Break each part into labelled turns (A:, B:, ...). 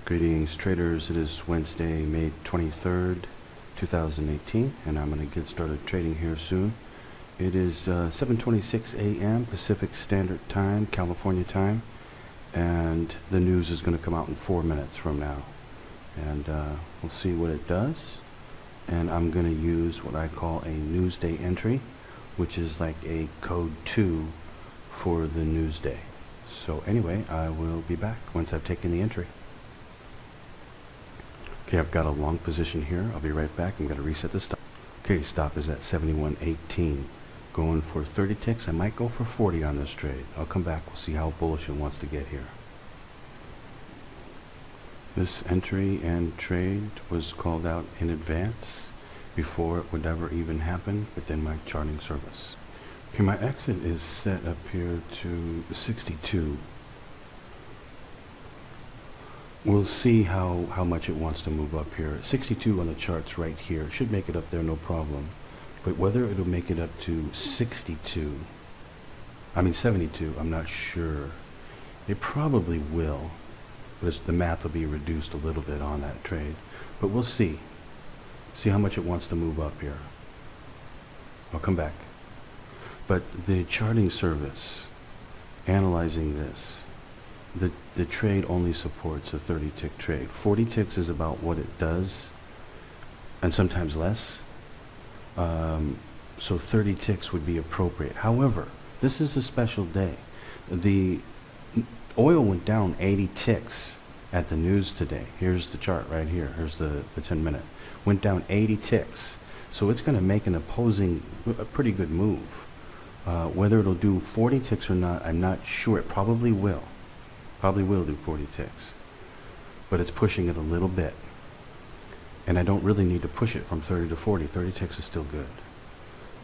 A: Greetings traders, it is Wednesday, May 23rd, 2018, and I'm going to get started trading here soon. It is 7:26 a.m. Pacific Standard Time, California time, and the news is going to come out in 4 minutes from now. And we'll see what it does. And I'm going to use what I call a Newsday entry, which is like a code 2 for the Newsday. So anyway, I will be back once I've taken the entry. Okay, I've got a long position here. I'll be right back. I'm going to reset the stop. Okay, stop is at 71.18. Going for 30 ticks. I might go for 40 on this trade. I'll come back. We'll see how bullish it wants to get here. This entry and trade was called out in advance before it would ever even happen within my charting service. Okay, my exit is set up here to 62. We'll see how much it wants to move up here. 62 on the charts right here. Should make it up there, no problem. But whether it'll make it up to 72, I mean 72, I'm not sure. It probably will. But the math will be reduced a little bit on that trade. But we'll see. See how much it wants to move up here. I'll come back. But the charting service, analyzing this, the trade only supports a 30 tick trade. 40 ticks is about what it does, and sometimes less. So 30 ticks would be appropriate. However, this is a special day. The oil went down 80 ticks at the news today. Here's the chart right here. Here's the 10 minute. Went down 80 ticks. So it's going to make a pretty good move. Whether it'll do 40 ticks or not, I'm not sure. It probably will. Probably will do 40 ticks. But it's pushing it a little bit. And I don't really need to push it from 30 to 40. 30 ticks is still good.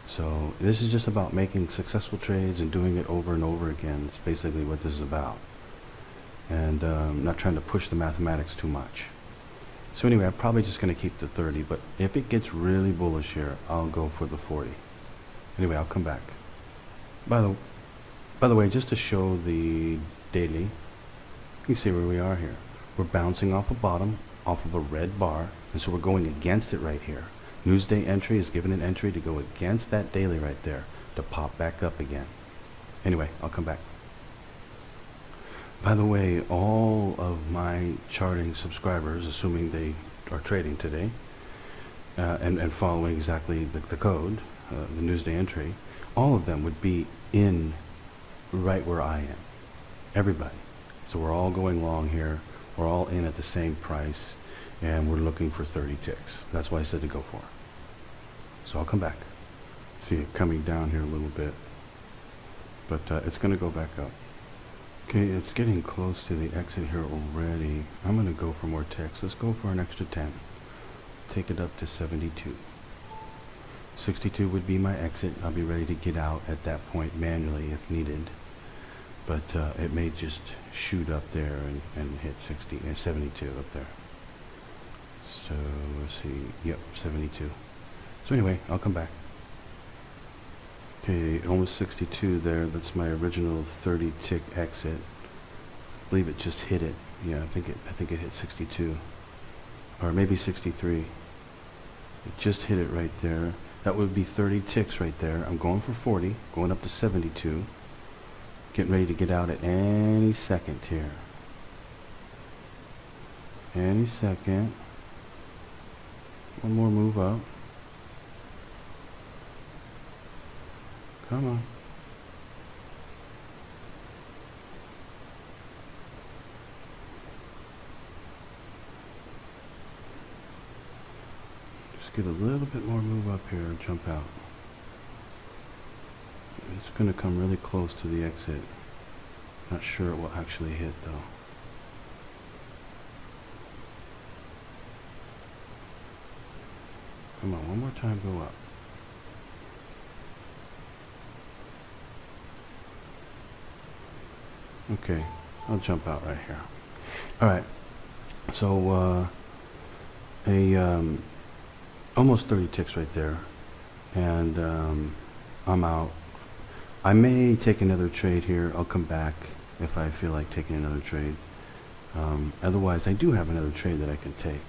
A: So this is just about making successful trades and doing it over and over again. It's basically what this is about. And not trying to push the mathematics too much. So anyway, I'm probably just going to keep the 30. But if it gets really bullish here, I'll go for the 40. Anyway, I'll come back. By the way, just to show the daily, you see where we are here. We're bouncing off a bottom, off of a red bar, and so we're going against it right here. Newsday entry is given an entry to go against that daily right there, to pop back up again. Anyway, I'll come back. By the way, all of my charting subscribers, assuming they are trading today, and following exactly the code, the Newsday entry, all of them would be in right where I am. Everybody. So we're all going long here. We're all in at the same price, and we're looking for 30 ticks. That's why I said to go for. So I'll come back. See it coming down here a little bit, but it's going to go back up. Okay, it's getting close to the exit here already. I'm going to go for more ticks. Let's go for an extra 10. Take it up to 72. 62 would be my exit. I'll be ready to get out at that point manually if needed. But it may just shoot up there and hit 72 up there. So let's see. Yep, 72. So anyway, I'll come back. Okay, almost 62 there. That's my original 30 tick exit. I believe it just hit it. Yeah, I think it hit 62, or maybe 63. It just hit it right there. That would be 30 ticks right there. I'm going for 40, going up to 72. Getting ready to get out at any second here. Any second. One more move up. Come on. Just get a little bit more move up here and jump out. It's going to come really close to the exit. Not sure it will actually hit though. Come on, one more time, go up. Okay, I'll jump out right here. Alright, so almost 30 ticks right there. And I'm out. I may take another trade here. I'll come back if I feel like taking another trade. Otherwise, I do have another trade that I can take.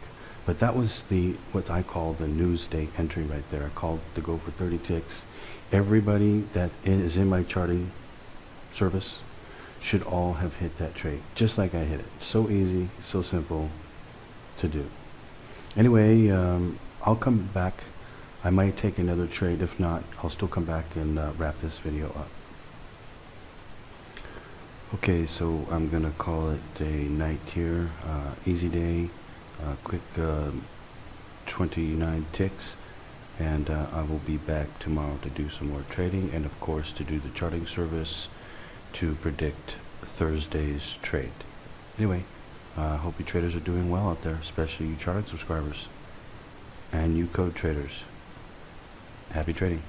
A: But that was what I call the news day entry right there. I called to go for 30 ticks. Everybody that is in my charting service should all have hit that trade, just like I hit it. So easy, so simple to do. Anyway, I'll come back. I might take another trade. If not, I'll still come back and wrap this video up. Okay, so I'm gonna call it a night here. Easy day, quick 29 ticks, and I will be back tomorrow to do some more trading, and of course to do the charting service to predict Thursday's trade. Anyway, I hope you traders are doing well out there, especially you charting subscribers and you code traders. Happy trading.